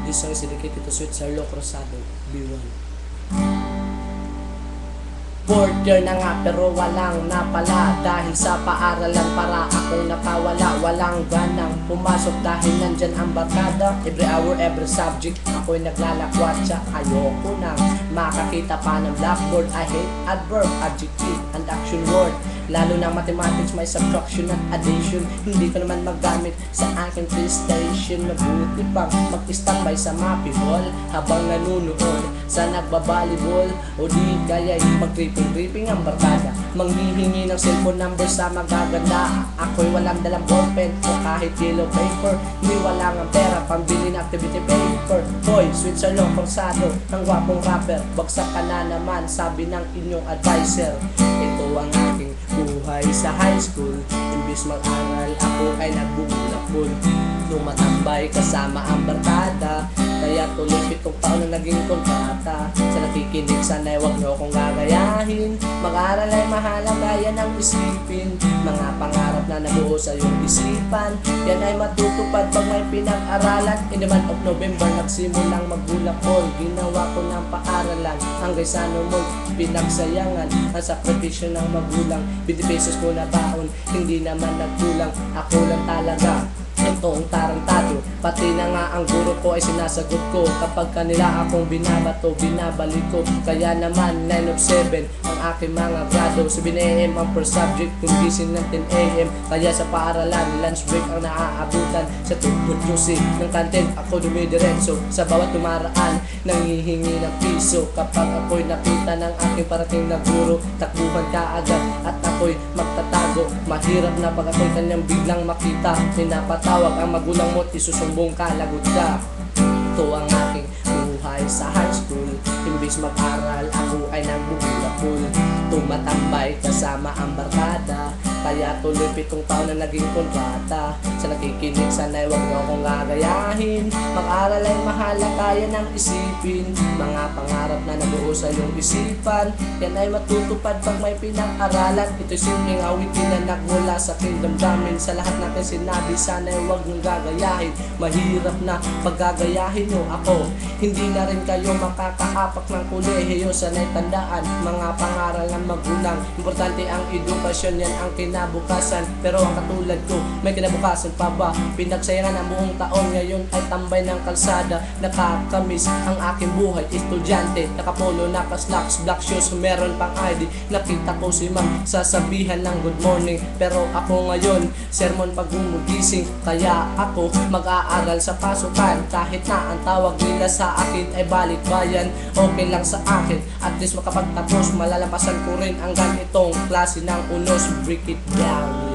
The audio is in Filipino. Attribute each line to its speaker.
Speaker 1: This song is dedicated to Sweet Sarlo Cruzado, B1. Fourth year na nga pero walang napala, dahil sa paaralan para akong nakawala. Walang ganang pumasok dahil nandyan ang barkada. Every hour, every subject ako'y naglalakwatsa. Ayoko nang makakita pa ng blackboard. I hate adverb, adjective, and action word. Lalo na mathematics, may subtraction at addition. Hindi ko naman magamit sa aking PlayStation. Mabuti pang mag-standby sa mapibol habang nanunood sa nagbabalibol. O di kaya'y mag-tripping ang barkada, manghihingi ng cellphone number sa magaganda. Ako'y walang dalang ballpen o kahit yellow paper. Di wala ng pera pambili ng activity paper. Hoy, Sweet Sarlo Cruzado, ang gwapong rapper, bagsak ka na naman, sabi ng inyong advisor. Ito ang aking buhay sa high school. Imbis mag-aral ako ay nagbubulakbol. Lumatambay kasama ang barkada, kaya tuloy 7 taon na naging kontrata. Sa nakikinig sana'y wag nyo akong gagayahin. Mag-aral ay mahalaga, yan ang isipin. Mga pangarap na nabuo sa iyong isipan, yan ay matutupad pag may pinag-aralan. In the month of November, nagsimulang magbulakbol. Ginawa ko ng paaralan hanggang sa numol. Pinagsayangan ang sakripisyo ng magulang. 20 pesos ko na baon, hindi naman nagkulang. Ako lang talaga itong tarantado, pati na nga ang guro ko ay sinasagot ko. Kapag kanila akong binabato, binabalik ko. Kaya naman 9 of 7 ang aking mga grado. 7 AM ang per subject, kung gising ng 10 AM. Kaya sa paaralan, lunch break ang naaabutan. Sa tugtog music ng content, ako dumidiretso. Sa bawat tumaraan, nangihingi ng piso. Kapag ako'y nakita ng aking parating na guro, takbuhan ka agad at ako'y magtatago. Mahirap na pag ako'y kanyang biglang makita. Pinapatawag ang magulang mo't isusumbong ka, lagot ka. Ito ang aking buhay sa high school. Imbis mag-aral, ako ay nagbubulakbol. Tumatambay kasama ang barkada, kaya tuloy 7 taon na naging kontrata. Sa nakikinig sana'y wag nyo akong gagayahin. Mag-aral ay mahalaga, yan ang isipin. Mga pangarap na nabuo sa iyong isipan, yan ay matutupad pag may pinag-aralan. Ito'y simpleng awitin na nagmula sa kingdom damin. Sa lahat natin sinabi, sana'y wag nyo gagayahin. Mahirap na paggagayahin nyo ako, hindi na rin kayo makakaapak ng kolehiyo. Sana'y tandaan, mga pangaral ng magulang. Importante ang edukasyon, yan ang kinabukasan. Pero ang katulad ko, may kinabukasan pa ba? Pinagsayangan ang buong taon, ngayon ay tambay ng kalsada. Nakakamiss ang aking buhay, estudyante. Nakapolo, nakaslacks, black shoes, meron pang ID. Nakita ko si ma'am, sasabihan ng good morning. Pero ako ngayon, sermon pag gumugising. Kaya ako mag-aaral sa pasukan. Kahit na ang tawag nila sa akin ay balikbayan, okay lang sa akin. At least makapagtapos, malalampasan ko rin ang ganitong klase ng unos. Break it down.